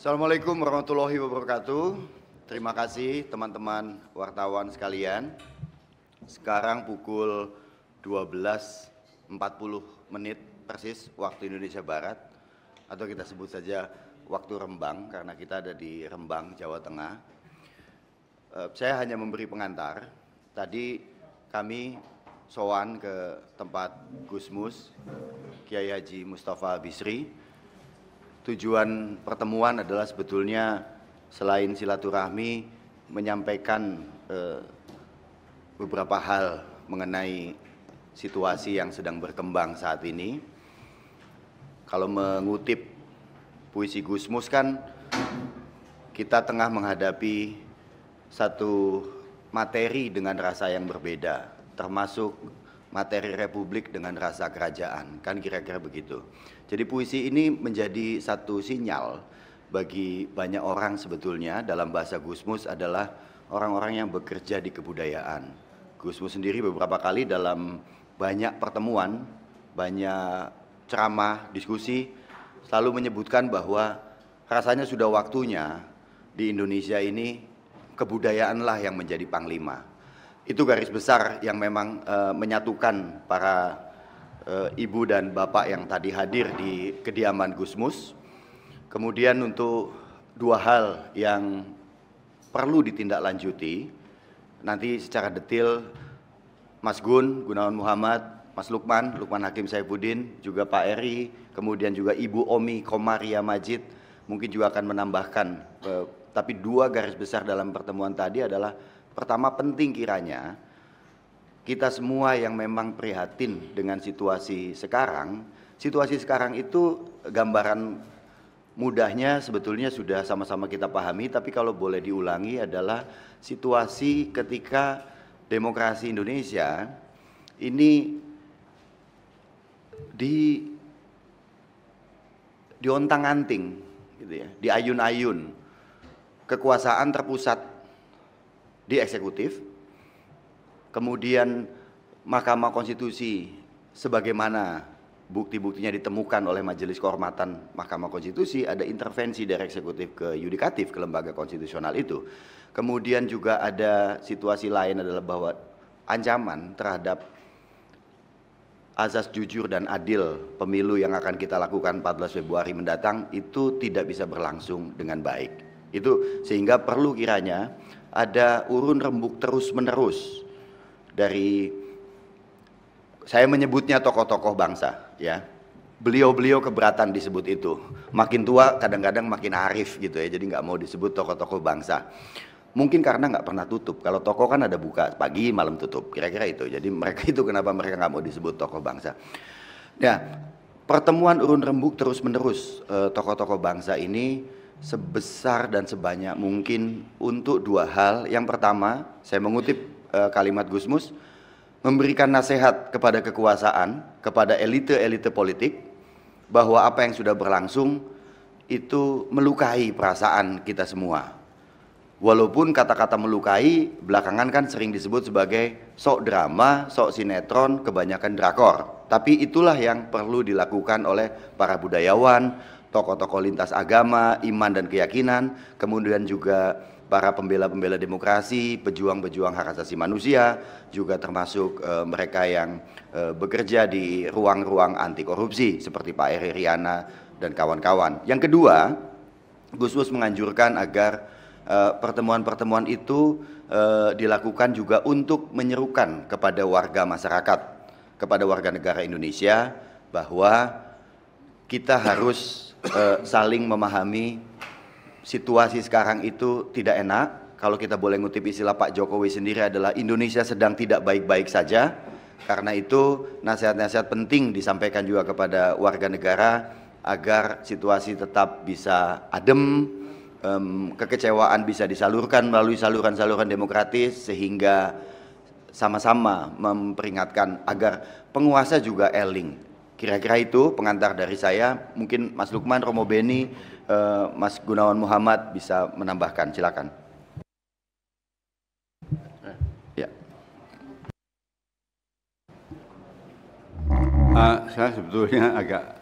Assalamualaikum warahmatullahi wabarakatuh. Terima kasih teman-teman wartawan sekalian. Sekarang pukul 12.40 persis waktu Indonesia Barat, atau kita sebut saja waktu Rembang karena kita ada di Rembang, Jawa Tengah. Saya hanya memberi pengantar. Tadi kami sowan ke tempat Gusmus Kiai Haji Mustafa Bisri. Tujuan pertemuan adalah sebetulnya selain silaturahmi menyampaikan beberapa hal mengenai situasi yang sedang berkembang saat ini. Kalau mengutip puisi Gusmus kan kita tengah menghadapi satu materi dengan rasa yang berbeda, termasuk materi republik dengan rasa kerajaan, kan kira-kira begitu. Jadi puisi ini menjadi satu sinyal bagi banyak orang sebetulnya. Dalam bahasa Gusmus adalah orang-orang yang bekerja di kebudayaan. Gusmus sendiri beberapa kali dalam banyak pertemuan, banyak ceramah, diskusi, selalu menyebutkan bahwa rasanya sudah waktunya di Indonesia ini kebudayaanlah yang menjadi panglima. Itu garis besar yang memang menyatukan para ibu dan bapak yang tadi hadir di kediaman Gusmus. Kemudian untuk dua hal yang perlu ditindaklanjuti, nanti secara detail Mas Gunawan Muhammad, Mas Lukman Hakim Saifuddin, juga Pak Eri, kemudian juga Ibu Omi Komaria Majid mungkin juga akan menambahkan. Tapi dua garis besar dalam pertemuan tadi adalah, pertama, penting kiranya kita semua yang memang prihatin dengan situasi sekarang. Situasi sekarang itu gambaran mudahnya sebetulnya sudah sama-sama kita pahami, tapi kalau boleh diulangi adalah situasi ketika demokrasi Indonesia ini diontang-anting gitu ya, diayun-ayun. Kekuasaan terpusat di eksekutif, kemudian Mahkamah Konstitusi sebagaimana bukti-buktinya ditemukan oleh Majelis Kehormatan Mahkamah Konstitusi, ada intervensi dari eksekutif ke yudikatif, ke lembaga konstitusional itu. Kemudian juga ada situasi lain adalah bahwa ancaman terhadap azas jujur dan adil pemilu yang akan kita lakukan 14 Februari mendatang itu tidak bisa berlangsung dengan baik. Itu sehingga perlu kiranya ada urun rembuk terus-menerus dari, saya menyebutnya tokoh-tokoh bangsa ya. Beliau-beliau keberatan disebut itu. Makin tua kadang-kadang makin arif gitu ya. Jadi nggak mau disebut tokoh-tokoh bangsa. Mungkin karena nggak pernah tutup. Kalau tokoh kan ada buka pagi malam tutup. Kira-kira itu. Jadi mereka itu kenapa mereka nggak mau disebut tokoh bangsa. Nah, pertemuan urun rembuk terus-menerus tokoh-tokoh bangsa ini sebesar dan sebanyak mungkin untuk dua hal. Yang pertama, saya mengutip kalimat Gusmus, memberikan nasihat kepada kekuasaan, kepada elite-elite politik, bahwa apa yang sudah berlangsung itu melukai perasaan kita semua. Walaupun kata-kata melukai belakangan kan sering disebut sebagai sok drama, sok sinetron, kebanyakan drakor. Tapi itulah yang perlu dilakukan oleh para budayawan, tokoh-tokoh lintas agama, iman dan keyakinan, kemudian juga para pembela-pembela demokrasi, pejuang-pejuang hak asasi manusia, juga termasuk mereka yang bekerja di ruang-ruang anti korupsi seperti Pak Eri Riana dan kawan-kawan. Yang kedua, Gusmus menganjurkan agar pertemuan-pertemuan itu dilakukan juga untuk menyerukan kepada warga masyarakat, kepada warga negara Indonesia, bahwa kita harus saling memahami situasi sekarang itu tidak enak. Kalau kita boleh ngutip istilah Pak Jokowi sendiri adalah Indonesia sedang tidak baik-baik saja. Karena itu nasihat-nasihat penting disampaikan juga kepada warga negara agar situasi tetap bisa adem, kekecewaan bisa disalurkan melalui saluran-saluran demokratis, sehingga sama-sama memperingatkan agar penguasa juga eling. Kira-kira itu pengantar dari saya. Mungkin Mas Lukman, Romo Beni, Mas Gunawan Muhammad bisa menambahkan, silakan. Ya. Saya sebetulnya agak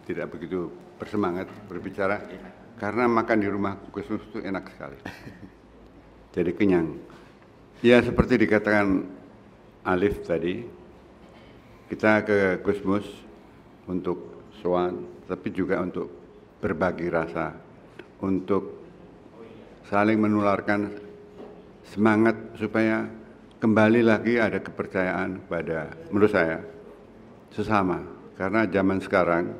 tidak begitu bersemangat berbicara karena makan di rumah Gusmus itu enak sekali. Jadi kenyang. Ya seperti dikatakan Alif tadi, kita ke Gusmus untuk sowan, tapi juga untuk berbagi rasa, untuk saling menularkan semangat supaya kembali lagi ada kepercayaan pada, menurut saya, sesama. Karena zaman sekarang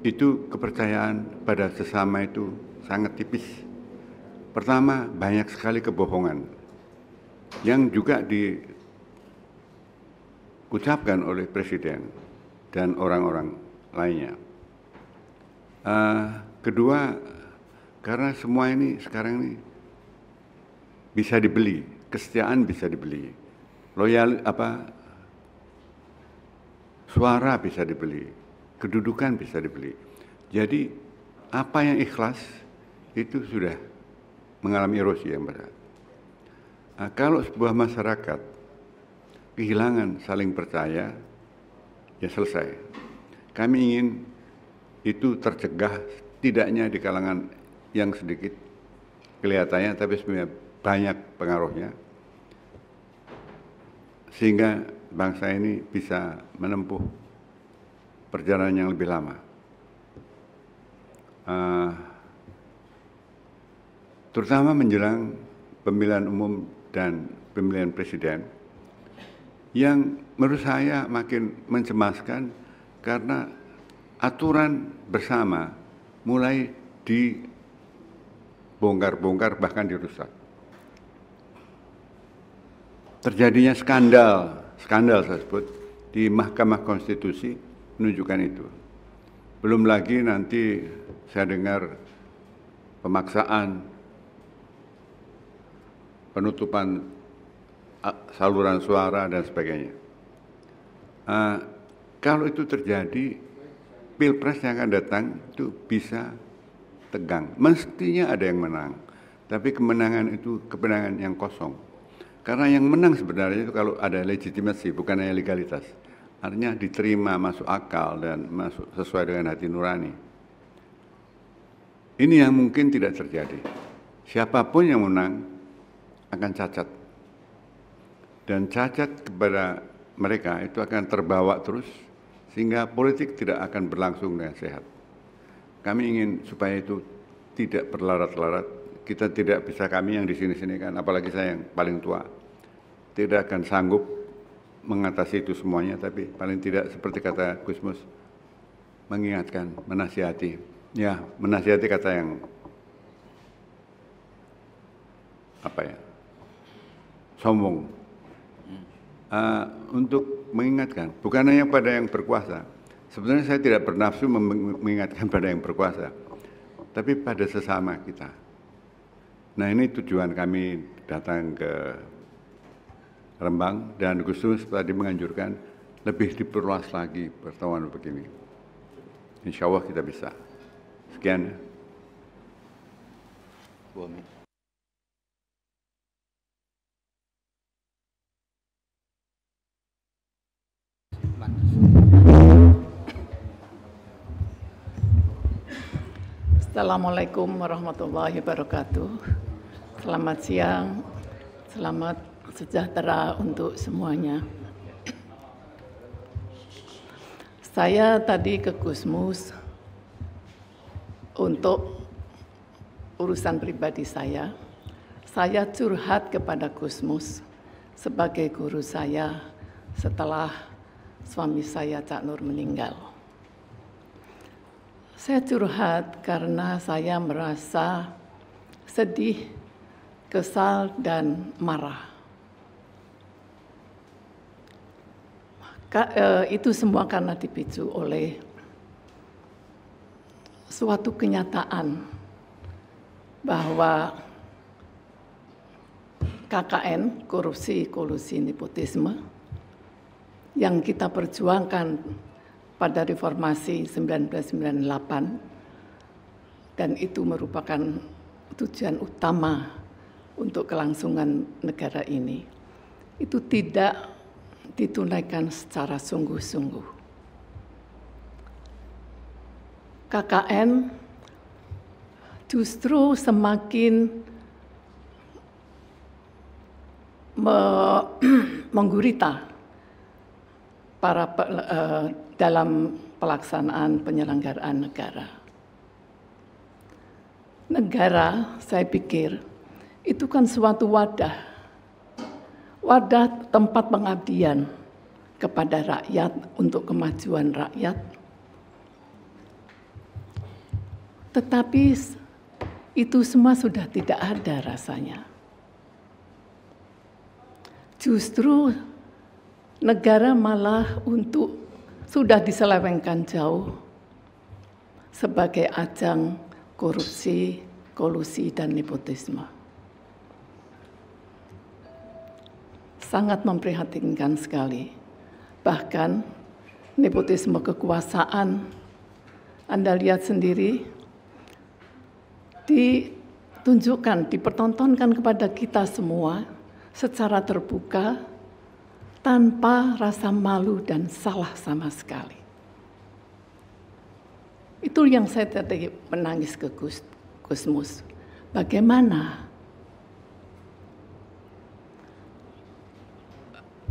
itu kepercayaan pada sesama itu sangat tipis. Pertama, banyak sekali kebohongan yang juga diucapkan oleh Presiden dan orang-orang lainnya. Kedua, karena semua ini sekarang ini bisa dibeli, kesetiaan bisa dibeli, suara bisa dibeli, kedudukan bisa dibeli. Jadi apa yang ikhlas itu sudah mengalami erosi yang berat. Kalau sebuah masyarakat kehilangan saling percaya, ya selesai. Kami ingin itu tercegah, tidaknya di kalangan yang sedikit kelihatannya, tapi sebenarnya banyak pengaruhnya, sehingga bangsa ini bisa menempuh perjalanan yang lebih lama. Terutama menjelang pemilihan umum dan pemilihan presiden, yang menurut saya makin mencemaskan karena aturan bersama mulai dibongkar-bongkar bahkan dirusak. Terjadinya skandal saya sebut di Mahkamah Konstitusi menunjukkan itu. Belum lagi nanti saya dengar pemaksaan penutupan saluran suara dan sebagainya. Kalau itu terjadi, Pilpres yang akan datang itu bisa tegang. Mestinya ada yang menang, tapi kemenangan itu kemenangan yang kosong. Karena yang menang sebenarnya itu kalau ada legitimasi, bukan hanya legalitas. Artinya diterima, masuk akal, dan masuk sesuai dengan hati nurani. Ini yang mungkin tidak terjadi. Siapapun yang menang akan cacat. Dan cacat kepada mereka itu akan terbawa terus, sehingga politik tidak akan berlangsung dengan sehat. Kami ingin supaya itu tidak berlarat-larat. Kita tidak bisa, kami yang di sini-sini kan, apalagi saya yang paling tua, tidak akan sanggup mengatasi itu semuanya, tapi paling tidak seperti kata Gusmus, mengingatkan, menasihati. Ya, menasihati kata yang sombong. Untuk mengingatkan, bukan hanya pada yang berkuasa. Sebenarnya saya tidak bernafsu mengingatkan pada yang berkuasa, tapi pada sesama kita. Nah, ini tujuan kami datang ke Rembang, dan Gusmus tadi menganjurkan lebih diperluas lagi pertemuan begini. Insya Allah kita bisa. Sekian. Assalamualaikum warahmatullahi wabarakatuh. Selamat siang, selamat sejahtera untuk semuanya. Saya tadi ke Gusmus untuk urusan pribadi saya. Saya curhat kepada Gusmus sebagai guru saya setelah suami saya Cak Nur meninggal. Saya curhat karena saya merasa sedih, kesal, dan marah. Itu semua karena dipicu oleh suatu kenyataan bahwa KKN, korupsi, kolusi, nepotisme, yang kita perjuangkan pada reformasi 1998, dan itu merupakan tujuan utama untuk kelangsungan negara ini, itu tidak ditunaikan secara sungguh-sungguh. KKN justru semakin menggurita dalam pelaksanaan penyelenggaraan negara. Negara, saya pikir, itu kan suatu wadah tempat pengabdian kepada rakyat untuk kemajuan rakyat. Tetapi itu semua sudah tidak ada rasanya. Justru negara malah sudah diselewengkan jauh sebagai ajang korupsi, kolusi, dan nepotisme. Sangat memprihatinkan sekali. Bahkan nepotisme kekuasaan, Anda lihat sendiri, ditunjukkan, dipertontonkan kepada kita semua secara terbuka, tanpa rasa malu dan salah sama sekali. Itu yang saya tadi menangis ke Gusmus. Bagaimana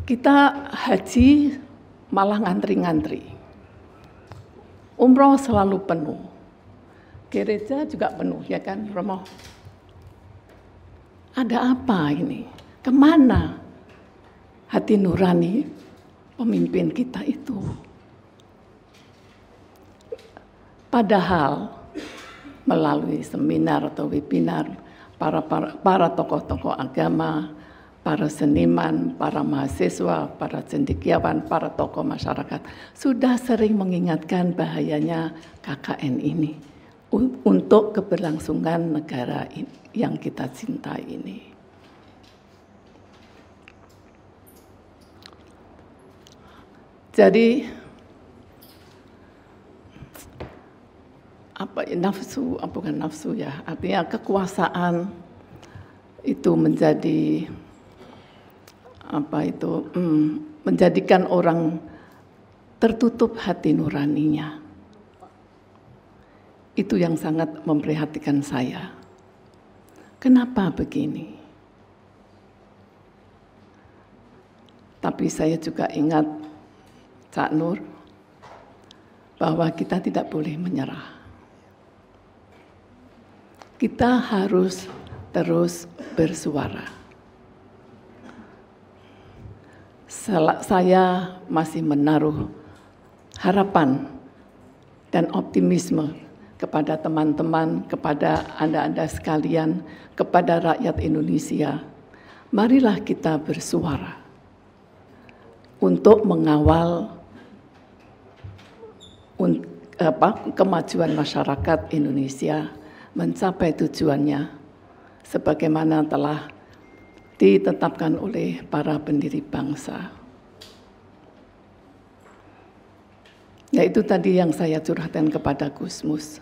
kita haji malah ngantri-ngantri. Umroh selalu penuh. Gereja juga penuh, ya kan, Romo? Ada apa ini? Kemana hati nurani pemimpin kita itu? Padahal melalui seminar atau webinar para tokoh-tokoh agama, para seniman, para mahasiswa, para cendekiawan, para tokoh masyarakat sudah sering mengingatkan bahayanya KKN ini untuk keberlangsungan negara yang kita cintai ini. Jadi bukan nafsu ya, artinya kekuasaan itu menjadikan orang tertutup hati nuraninya. Itu yang sangat memprihatinkan saya. Kenapa begini? Tapi saya juga ingat Cak Nur bahwa kita tidak boleh menyerah. Kita harus terus bersuara. Saya masih menaruh harapan dan optimisme kepada teman-teman, kepada Anda-Anda sekalian, kepada rakyat Indonesia. Marilah kita bersuara untuk mengawal kemajuan masyarakat Indonesia mencapai tujuannya sebagaimana telah ditetapkan oleh para pendiri bangsa. Ya, itu tadi yang saya curhatkan kepada Gusmus.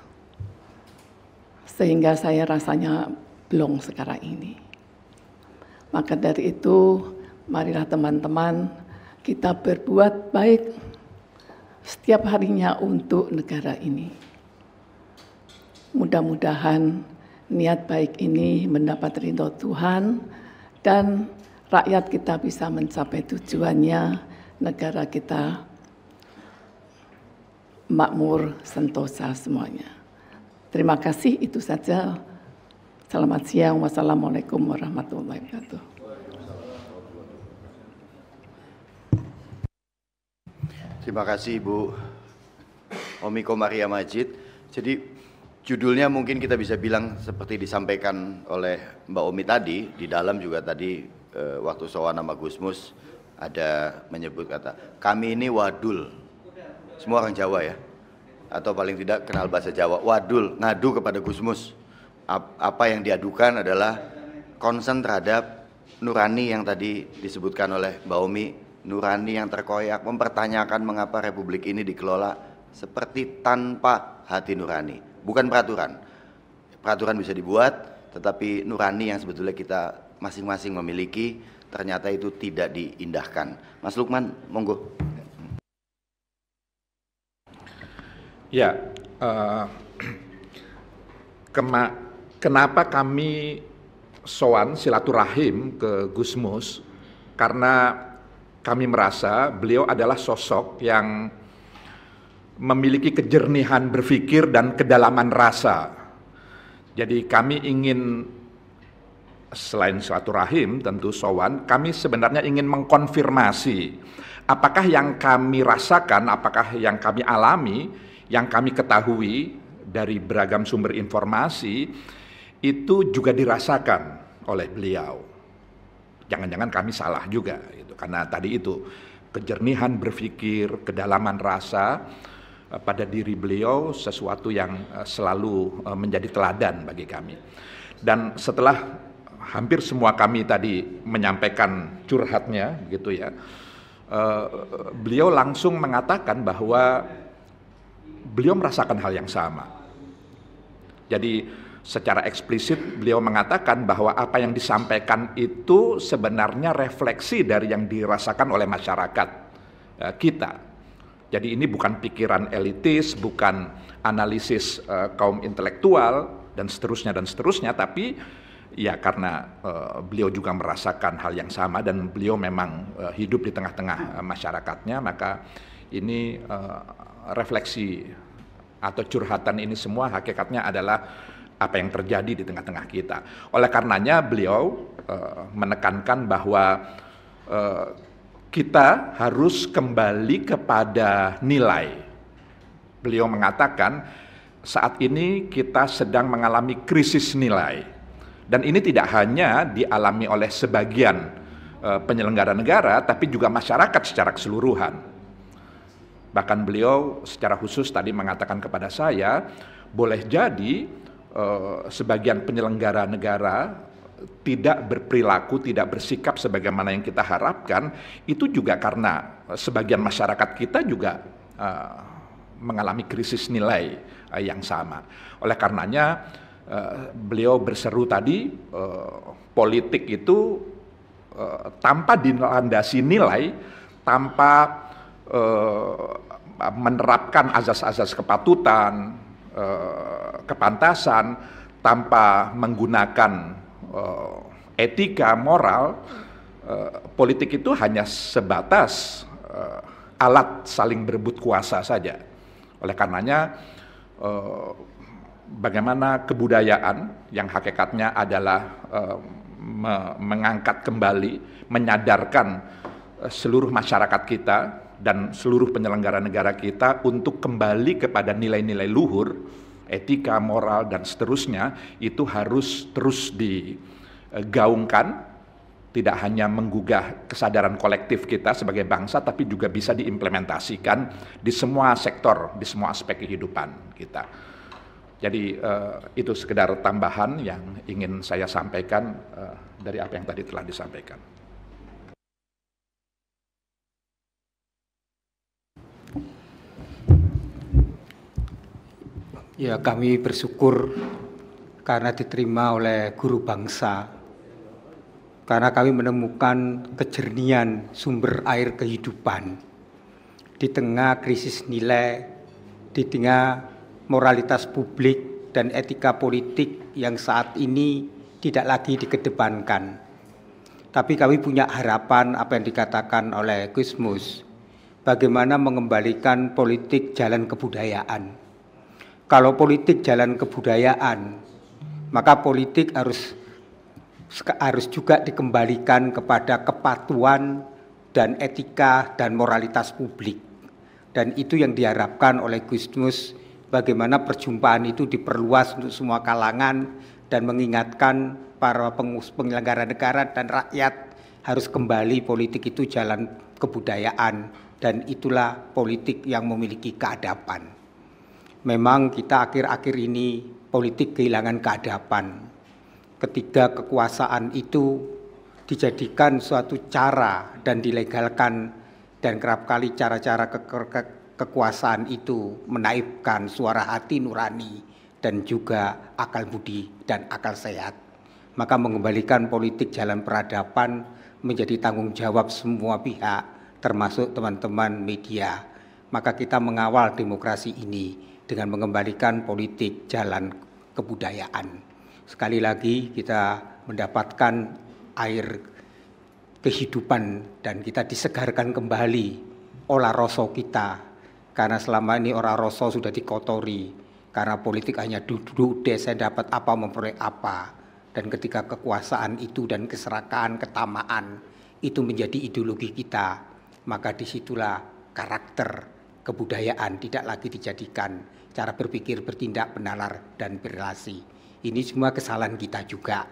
Sehingga saya rasanya belum sekarang ini. Maka dari itu, marilah teman-teman kita berbuat baik setiap harinya untuk negara ini. Mudah-mudahan niat baik ini mendapat ridho Tuhan dan rakyat kita bisa mencapai tujuannya, negara kita makmur, sentosa semuanya. Terima kasih, itu saja. Selamat siang, wassalamualaikum warahmatullahi wabarakatuh. Terima kasih Ibu Omiko Maria Majid. Jadi judulnya mungkin kita bisa bilang seperti disampaikan oleh Mbak Omi tadi, di dalam juga tadi waktu soal nama Gusmus ada menyebut kata, kami ini wadul. Semua orang Jawa ya, atau paling tidak kenal bahasa Jawa. Wadul, ngadu kepada Gusmus. Apa yang diadukan adalah concern terhadap nurani yang tadi disebutkan oleh Mbak Omi, nurani yang terkoyak, mempertanyakan mengapa Republik ini dikelola seperti tanpa hati nurani. Bukan peraturan. Peraturan bisa dibuat, tetapi nurani yang sebetulnya kita masing-masing memiliki, ternyata itu tidak diindahkan. Mas Lukman, monggo. Ya, eh, kenapa kami sowan silaturahim ke Gusmus, karena kami merasa beliau adalah sosok yang memiliki kejernihan berpikir dan kedalaman rasa. Jadi kami ingin, selain silaturahim tentu sowan, kami sebenarnya ingin mengkonfirmasi apakah yang kami rasakan, apakah yang kami alami, yang kami ketahui dari beragam sumber informasi itu juga dirasakan oleh beliau. Jangan-jangan kami salah juga gitu. Karena tadi itu kejernihan berpikir, kedalaman rasa pada diri beliau sesuatu yang selalu menjadi teladan bagi kami. Dan setelah hampir semua kami tadi menyampaikan curhatnya gitu ya, beliau langsung mengatakan bahwa beliau merasakan hal yang sama. Jadi secara eksplisit beliau mengatakan bahwa apa yang disampaikan itu sebenarnya refleksi dari yang dirasakan oleh masyarakat kita. Jadi ini bukan pikiran elitis, bukan analisis kaum intelektual dan seterusnya, tapi ya karena beliau juga merasakan hal yang sama dan beliau memang hidup di tengah-tengah masyarakatnya, maka ini refleksi atau curhatan ini semua hakikatnya adalah apa yang terjadi di tengah-tengah kita. Oleh karenanya beliau menekankan bahwa kita harus kembali kepada nilai. Beliau mengatakan saat ini kita sedang mengalami krisis nilai. Dan ini tidak hanya dialami oleh sebagian penyelenggara negara, tapi juga masyarakat secara keseluruhan. Bahkan beliau secara khusus tadi mengatakan kepada saya, boleh jadi sebagian penyelenggara negara tidak berperilaku, tidak bersikap sebagaimana yang kita harapkan, itu juga karena sebagian masyarakat kita juga mengalami krisis nilai yang sama. Oleh karenanya beliau berseru tadi, politik itu tanpa dilandasi nilai, tanpa menerapkan azas-azas kepatutan, kepantasan, tanpa menggunakan etika, moral, politik itu hanya sebatas alat saling berebut kuasa saja. Oleh karenanya bagaimana kebudayaan yang hakikatnya adalah mengangkat kembali, menyadarkan seluruh masyarakat kita dan seluruh penyelenggara negara kita untuk kembali kepada nilai-nilai luhur, etika, moral, dan seterusnya, itu harus terus digaungkan, tidak hanya menggugah kesadaran kolektif kita sebagai bangsa, tapi juga bisa diimplementasikan di semua sektor, di semua aspek kehidupan kita. Jadi itu sekedar tambahan yang ingin saya sampaikan dari apa yang tadi telah disampaikan. Ya, kami bersyukur karena diterima oleh guru bangsa, karena kami menemukan kejernihan sumber air kehidupan di tengah krisis nilai, di tengah moralitas publik dan etika politik yang saat ini tidak lagi dikedepankan. Tapi kami punya harapan apa yang dikatakan oleh Gusmus, bagaimana mengembalikan politik jalan kebudayaan. Kalau politik jalan kebudayaan, maka politik harus juga dikembalikan kepada kepatuhan dan etika dan moralitas publik. Dan itu yang diharapkan oleh Gusmus, bagaimana perjumpaan itu diperluas untuk semua kalangan dan mengingatkan para penyelenggara negara dan rakyat harus kembali politik itu jalan kebudayaan, dan itulah politik yang memiliki keadaban. Memang kita akhir-akhir ini politik kehilangan keadaban. Ketika kekuasaan itu dijadikan suatu cara dan dilegalkan, dan kerap kali cara-cara kekuasaan itu menaibkan suara hati nurani dan juga akal budi dan akal sehat. Maka mengembalikan politik jalan peradaban menjadi tanggung jawab semua pihak, termasuk teman-teman media. Maka kita mengawal demokrasi ini dengan mengembalikan politik jalan kebudayaan. Sekali lagi kita mendapatkan air kehidupan dan kita disegarkan kembali olah rasa kita, karena selama ini olah rasa sudah dikotori karena politik hanya duduk saya dapat apa memperoleh apa, dan ketika kekuasaan itu dan keserakahan ketamaan itu menjadi ideologi kita, maka disitulah karakter kebudayaan tidak lagi dijadikan cara berpikir, bertindak, bernalar, dan berrelasi. Ini semua kesalahan kita juga,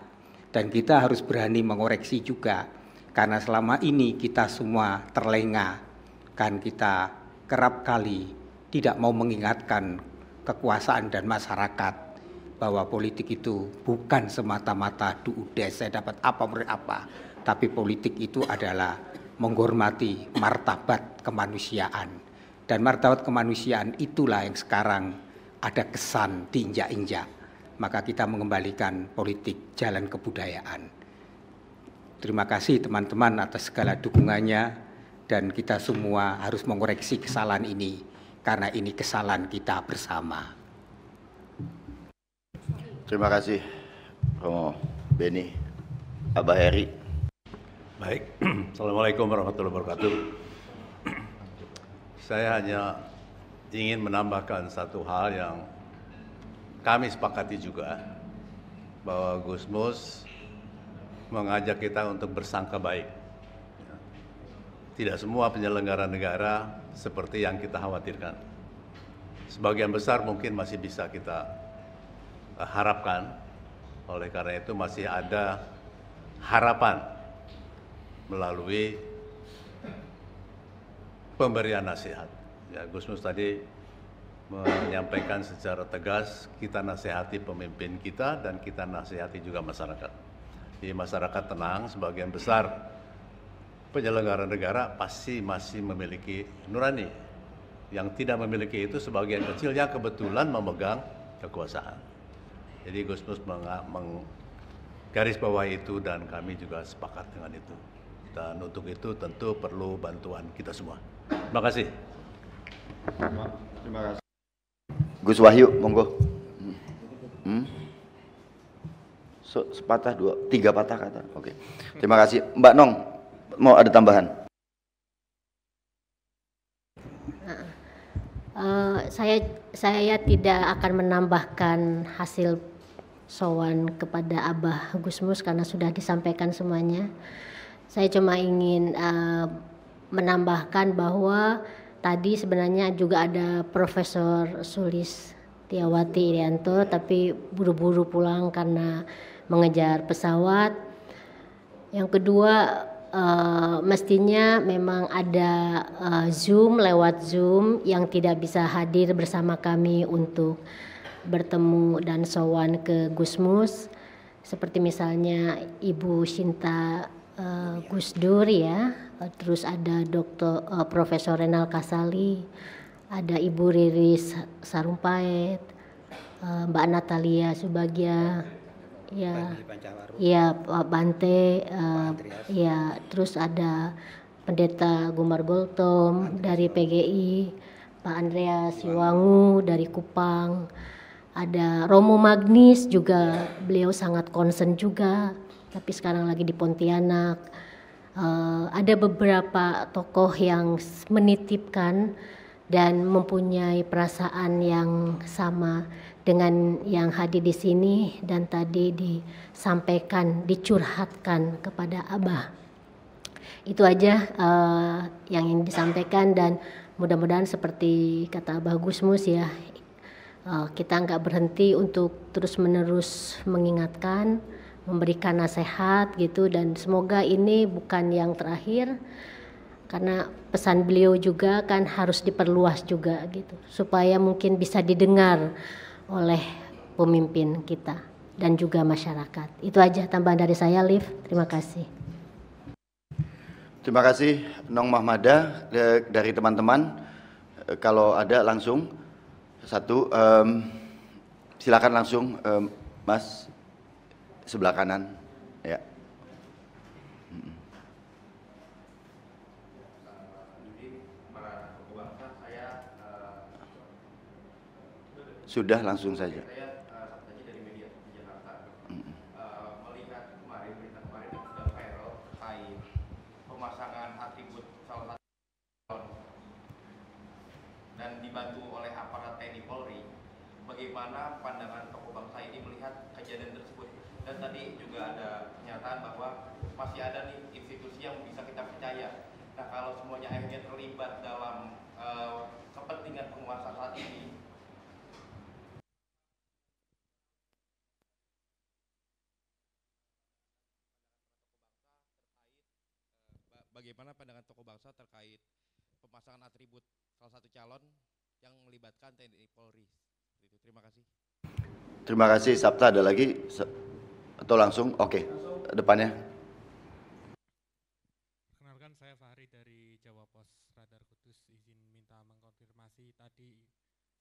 dan kita harus berani mengoreksi juga, karena selama ini kita semua terlena, kan kita kerap kali tidak mau mengingatkan kekuasaan dan masyarakat bahwa politik itu bukan semata-mata duudes saya dapat apa memberi apa, tapi politik itu adalah menghormati martabat kemanusiaan, dan martabat kemanusiaan itulah yang sekarang ada kesan diinjak-injak. Maka kita mengembalikan politik jalan kebudayaan. Terima kasih teman-teman atas segala dukungannya, dan kita semua harus mengoreksi kesalahan ini karena ini kesalahan kita bersama. Terima kasih Romo Beni. Abah Heri. Baik, Assalamualaikum warahmatullahi wabarakatuh. Saya hanya ingin menambahkan satu hal yang kami sepakati juga, bahwa Gusmus mengajak kita untuk bersangka baik. Tidak semua penyelenggara negara seperti yang kita khawatirkan. Sebagian besar mungkin masih bisa kita harapkan, oleh karena itu masih ada harapan melalui pemberian nasihat. Ya, Gusmus tadi menyampaikan secara tegas, kita nasihati pemimpin kita dan kita nasihati juga masyarakat. Di masyarakat tenang, sebagian besar penyelenggara negara pasti masih memiliki nurani. Yang tidak memiliki itu sebagian kecil yang kebetulan memegang kekuasaan. Jadi Gusmus menggaris bawah itu dan kami juga sepakat dengan itu. Dan untuk itu tentu perlu bantuan kita semua. Terima kasih. Terima kasih. Gus Wahyu, monggo. Sepatah dua, tiga patah kata. Oke. Terima kasih. Mbak Nong, mau ada tambahan? Saya tidak akan menambahkan hasil sowan kepada Abah Gusmus karena sudah disampaikan semuanya. Saya cuma ingin menambahkan bahwa tadi sebenarnya juga ada Profesor Sulistiawati Irianto, tapi buru-buru pulang karena mengejar pesawat. Yang kedua, mestinya memang ada lewat Zoom yang tidak bisa hadir bersama kami untuk bertemu dan sowan ke Gusmus, seperti misalnya Ibu Shinta Gusdur ya, terus ada Profesor Renal Kasali, ada Ibu Riris Sarumpait, Mbak Natalia Subagia, ya Pak Bante, ya terus ada Pendeta Gumar Goltom dari PGI, Pak Andreas Siwangu dari Kupang, ada Romo Magnis juga, beliau sangat concern juga, tapi sekarang lagi di Pontianak. Ada beberapa tokoh yang menitipkan dan mempunyai perasaan yang sama dengan yang hadir di sini dan tadi disampaikan, dicurhatkan kepada Abah. Itu aja yang ingin disampaikan, dan mudah-mudahan seperti kata Abah Gusmus ya, kita nggak berhenti untuk terus-menerus mengingatkan, memberikan nasihat gitu, dan semoga ini bukan yang terakhir, karena pesan beliau juga kan harus diperluas juga gitu, supaya mungkin bisa didengar oleh pemimpin kita dan juga masyarakat. Itu aja tambahan dari saya, Liv. Terima kasih. Terima kasih Nong Mahmada. Dari teman-teman, kalau ada langsung satu, silakan langsung Mas sebelah kanan ya. Sudah, langsung saja. Saya Sabtaji dari media di Jakarta. Melihat kemarin berita kemarin yang sudah viral terkait pemasangan atribut salah satu calon dan dibantu oleh aparat TNI Polri, bagaimana pandangan tokoh bangsa ini melihat kejadian tersebut? Dan tadi juga ada pernyataan bahwa masih ada nih institusi yang bisa kita percaya. Nah, kalau semuanya akhirnya terlibat dalam kepentingan penguasa saat ini, bagaimana pandangan tokoh bangsa terkait pemasangan atribut salah satu calon yang melibatkan TNI Polri? Terima kasih. Terima kasih. Sabta ada lagi atau langsung? Oke, depannya. Perkenalkan, saya Fahri dari Jawa Pos Radar Kudus. Izin minta mengkonfirmasi tadi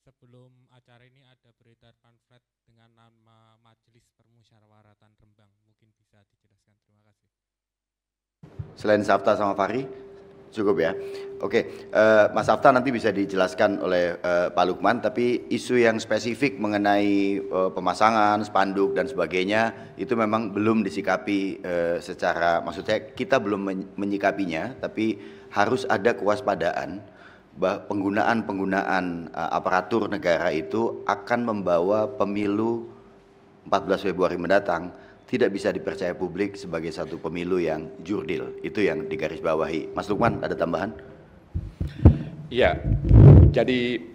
sebelum acara ini ada beredar pamflet dengan nama Majelis Permusyawaratan Rembang. Mungkin bisa dijelaskan. Terima kasih. Selain Sabta sama Fahri, cukup ya. Oke, Mas Sabta nanti bisa dijelaskan oleh Pak Lukman, tapi isu yang spesifik mengenai pemasangan, spanduk dan sebagainya itu memang belum disikapi secara, maksudnya kita belum menyikapinya, tapi harus ada kewaspadaan bahwa penggunaan aparatur negara itu akan membawa pemilu 14 Februari mendatang tidak bisa dipercaya publik sebagai satu pemilu yang jurdil. Itu yang digarisbawahi. Mas Lukman, ada tambahan? Iya, jadi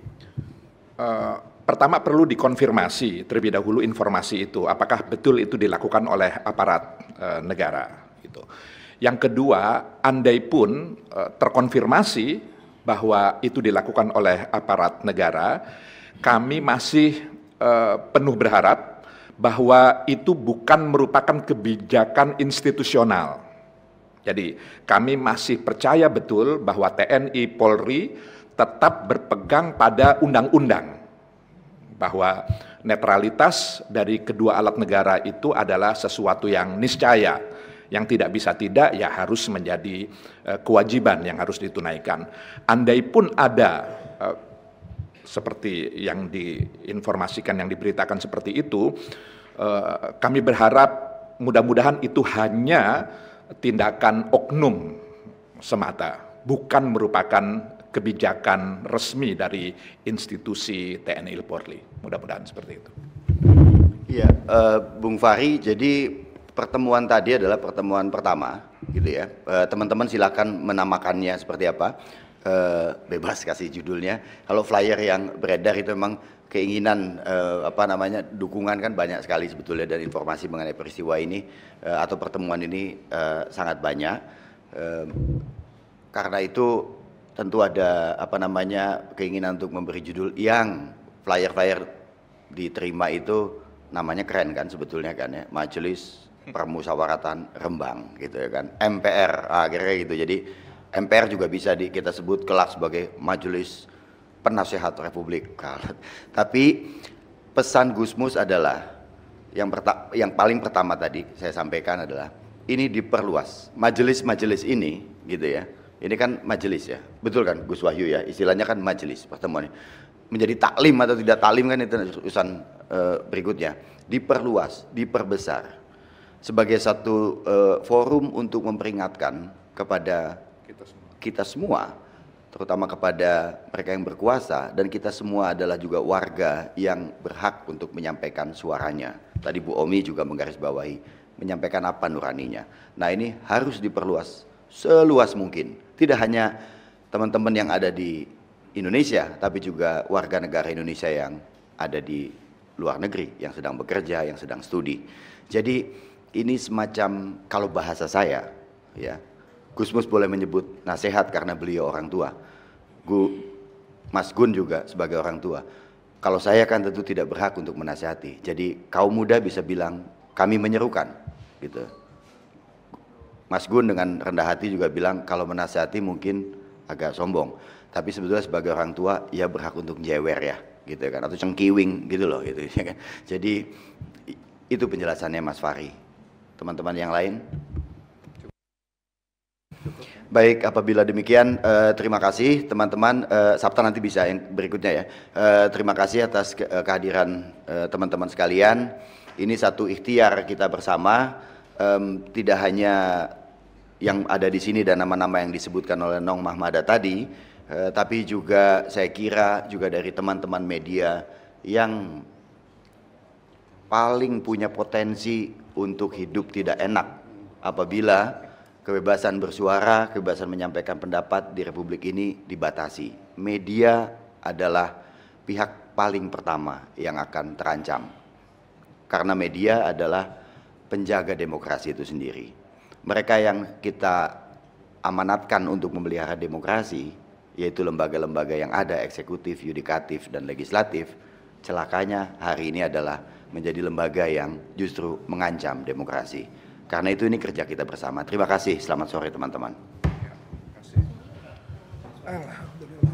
pertama perlu dikonfirmasi terlebih dahulu informasi itu, apakah betul itu dilakukan oleh aparat negara. Gitu. Yang kedua, andai pun terkonfirmasi bahwa itu dilakukan oleh aparat negara, kami masih penuh berharap bahwa itu bukan merupakan kebijakan institusional. Jadi kami masih percaya betul bahwa TNI Polri tetap berpegang pada undang-undang, bahwa netralitas dari kedua alat negara itu adalah sesuatu yang niscaya, yang tidak bisa tidak ya harus menjadi kewajiban yang harus ditunaikan. Andai pun ada seperti yang diinformasikan, yang diberitakan seperti itu, kami berharap mudah-mudahan itu hanya tindakan oknum semata, bukan merupakan kebijakan resmi dari institusi TNI Polri. Mudah-mudahan seperti itu. Iya, Bung Fahri, jadi pertemuan tadi adalah pertemuan pertama, gitu ya. Teman-teman silakan menamakannya seperti apa. Bebas kasih judulnya. Kalau flyer yang beredar itu memang keinginan dukungan kan banyak sekali sebetulnya, dan informasi mengenai peristiwa ini atau pertemuan ini sangat banyak. Karena itu tentu ada keinginan untuk memberi judul yang flyer diterima itu namanya keren kan sebetulnya kan ya, Majelis Permusyawaratan Rembang gitu ya kan, MPR akhirnya gitu. Jadi MPR juga bisa kita sebut kelak sebagai Majelis Penasehat Republik. Tapi pesan Gusmus adalah yang paling pertama tadi saya sampaikan adalah ini diperluas. Majelis-majelis ini gitu ya. Ini kan majelis ya. Betul kan Gus Wahyu ya? Istilahnya kan majelis pertemuan. Menjadi taklim atau tidak taklim kan itu urusan berikutnya. Diperluas, diperbesar sebagai satu forum untuk memperingatkan kepada kita semua, terutama kepada mereka yang berkuasa, dan kita semua adalah juga warga yang berhak untuk menyampaikan suaranya. Tadi Bu Omi juga menggarisbawahi, menyampaikan apa nuraninya. Nah ini harus diperluas seluas mungkin. Tidak hanya teman-teman yang ada di Indonesia, tapi juga warga negara Indonesia yang ada di luar negeri, yang sedang bekerja, yang sedang studi. Jadi ini semacam, kalau bahasa saya, ya, Gusmus boleh menyebut nasihat karena beliau orang tua. Mas Gun juga sebagai orang tua. Kalau saya kan tentu tidak berhak untuk menasihati. Jadi kaum muda bisa bilang kami menyerukan, gitu. Mas Gun dengan rendah hati juga bilang kalau menasihati mungkin agak sombong. Tapi sebetulnya sebagai orang tua ia berhak untuk jewer ya, gitu kan, atau cengkiwing gitu loh, gitu ya kan. Jadi itu penjelasannya Mas Fahri. Teman-teman yang lain? Baik, apabila demikian, terima kasih teman-teman. Sabta nanti bisa yang berikutnya ya. Terima kasih atas kehadiran teman-teman sekalian. Ini satu ikhtiar kita bersama, tidak hanya yang ada di sini dan nama-nama yang disebutkan oleh Nong Mahmada tadi, tapi juga saya kira juga dari teman-teman media yang paling punya potensi untuk hidup tidak enak apabila kebebasan bersuara, kebebasan menyampaikan pendapat di Republik ini dibatasi. Media adalah pihak paling pertama yang akan terancam. Karena media adalah penjaga demokrasi itu sendiri. Mereka yang kita amanatkan untuk memelihara demokrasi, yaitu lembaga-lembaga yang ada, eksekutif, yudikatif, dan legislatif, celakanya hari ini adalah menjadi lembaga yang justru mengancam demokrasi. Karena itu ini kerja kita bersama. Terima kasih. Selamat sore teman-teman. Alhamdulillah.